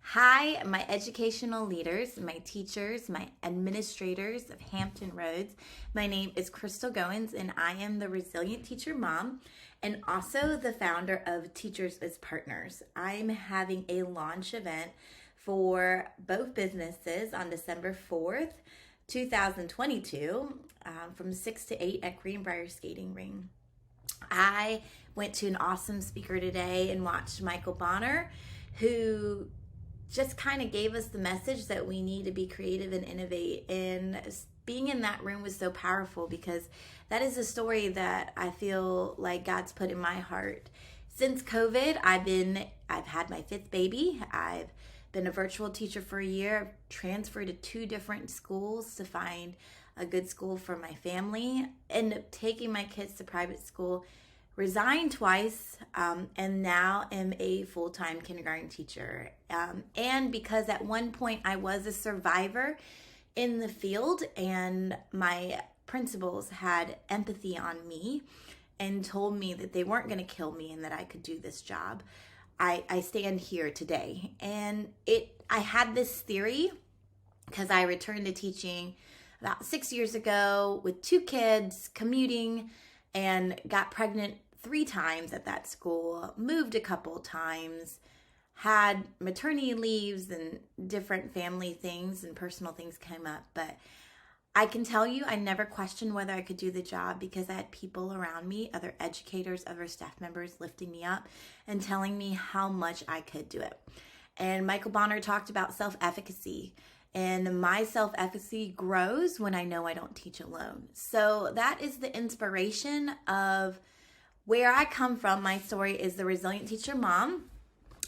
Hi, my educational leaders, my teachers, my administrators of Hampton Roads. My name is Crystal Goins, and I am the Resilient Teacher Mom and also the founder of Teachers as Partners. I'm having a launch event for both businesses on December 4th, 2022, from 6 to 8 at Greenbrier Skating Ring. I went to an awesome speaker today and watched Michael Bonner, who just kind of gave us the message that we need to be creative and innovate. And being in that room was so powerful because that is a story that I feel like God's put in my heart. Since COVID, I've had my fifth baby. I've been a virtual teacher for a year. I've transferred to 2 different schools to find a good school for my family. Ended up taking my kids to private school, resigned twice, and now am a full-time kindergarten teacher. And because at one point I was a survivor in the field and my principals had empathy on me and told me that they weren't going to kill me and that I could do this job, I stand here today. And I had this theory because I returned to teaching about 6 years ago with 2 kids, commuting, and got pregnant 3 times at that school, moved a couple times, had maternity leaves and different family things and personal things came up. But I can tell you, I never questioned whether I could do the job because I had people around me, other educators, other staff members lifting me up and telling me how much I could do it. And Michael Bonner talked about self-efficacy. And my self-efficacy grows when I know I don't teach alone. So that is the inspiration of where I come from. My story is the Resilient Teacher Mom.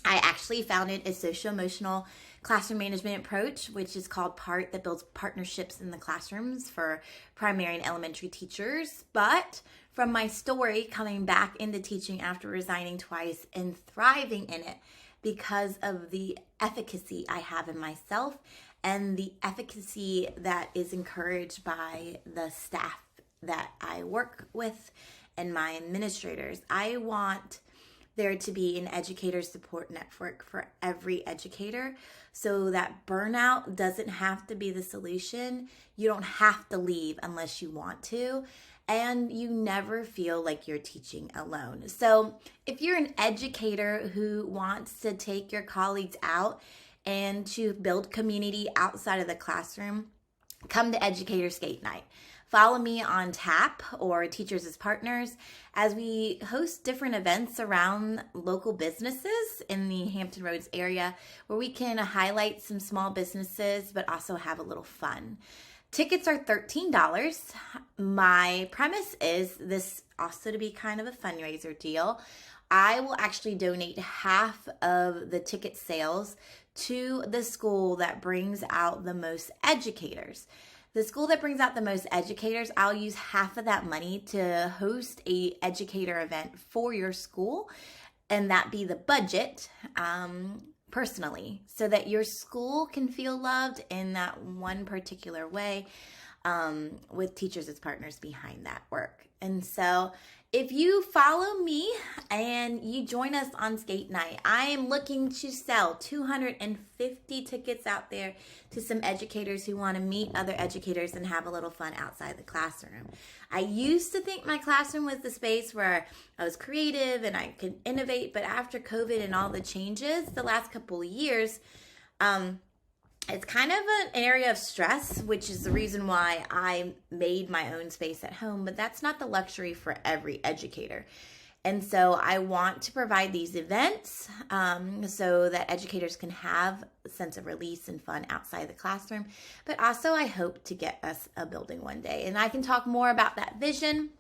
I actually founded a social-emotional classroom management approach, which is called PART, that builds partnerships in the classrooms for primary and elementary teachers. But from my story, coming back into teaching after resigning twice and thriving in it because of the efficacy I have in myself and the efficacy that is encouraged by the staff that I work with and my administrators. I want there to be an educator support network for every educator so that burnout doesn't have to be the solution. You don't have to leave unless you want to, and you never feel like you're teaching alone. So if you're an educator who wants to take your colleagues out and to build community outside of the classroom, come to Educator Skate Night. Follow me on TAP or Teachers as Partners as we host different events around local businesses in the Hampton Roads area where we can highlight some small businesses but also have a little fun. Tickets are $13. My premise is this also to be kind of a fundraiser deal. I will actually donate half of the ticket sales to the school that brings out the most educators. The school that brings out the most educators, I'll use half of that money to host a educator event for your school, and that be the budget personally, so that your school can feel loved in that one particular way, with Teachers as Partners behind that work. And so if you follow me and you join us on Skate Night, I am looking to sell 250 tickets out there to some educators who want to meet other educators and have a little fun outside the classroom. I used to think my classroom was the space where I was creative and I could innovate, but after COVID and all the changes the last couple of years, it's kind of an area of stress, which is the reason why I made my own space at home, but that's not the luxury for every educator. And so I want to provide these events so that educators can have a sense of release and fun outside the classroom, but also I hope to get us a building one day. And I can talk more about that vision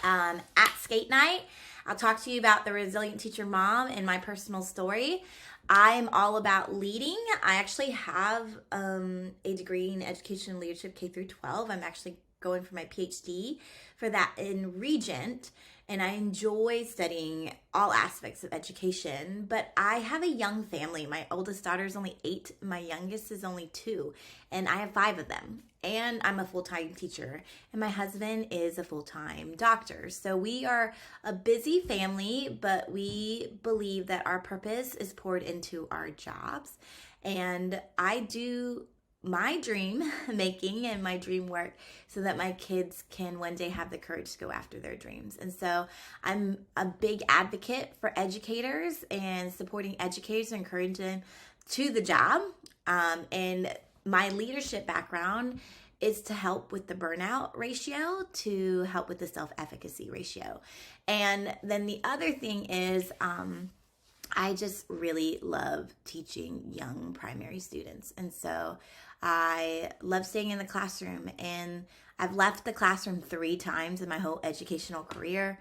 at Skate Night. I'll talk to you about the Resilient Teacher Mom and my personal story. I'm all about leading. I actually have a degree in education and leadership K through 12. I'm actually going for my PhD for that in Regent. and I enjoy studying all aspects of education, but I have a young family. My oldest daughter is only 8, my youngest is only 2, and I have 5 of them. And I'm a full-time teacher, and my husband is a full-time doctor. So we are a busy family, but we believe that our purpose is poured into our jobs. And I do my dream making and my dream work so that my kids can one day have the courage to go after their dreams. And so I'm a big advocate for educators and supporting educators and encouraging them to the job. And my leadership background is to help with the burnout ratio, to help with the self-efficacy ratio. And then the other thing is, I just really love teaching young primary students. And so I love staying in the classroom, and I've left the classroom 3 times in my whole educational career.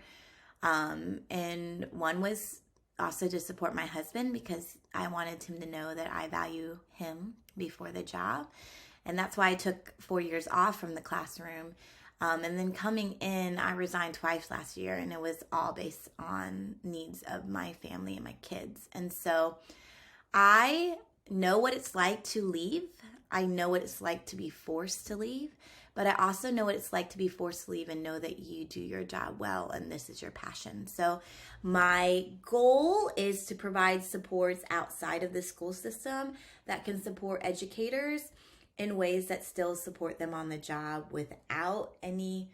And one was also to support my husband because I wanted him to know that I value him before the job. And that's why I took 4 years off from the classroom. And then coming in, I resigned twice last year, and it was all based on needs of my family and my kids. And so I know what it's like to leave. I know what it's like to be forced to leave, but I also know what it's like to be forced to leave and know that you do your job well and this is your passion. So my goal is to provide supports outside of the school system that can support educators in ways that still support them on the job without any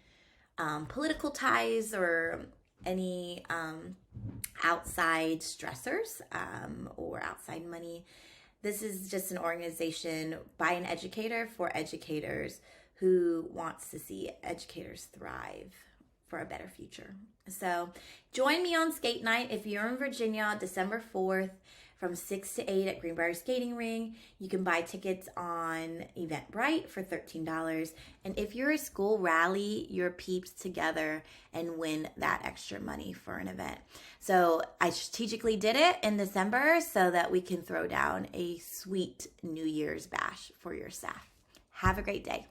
political ties or any outside stressors or outside money. This is just an organization by an educator for educators who wants to see educators thrive for a better future. So join me on skate night if you're in Virginia, December 4th from 6 to 8 at Greenbrier Skating Ring. You can buy tickets on Eventbrite for $13. And if you're a school, rally your peeps together and win that extra money for an event. So I strategically did it in December so that we can throw down a sweet New Year's bash for your staff. Have a great day.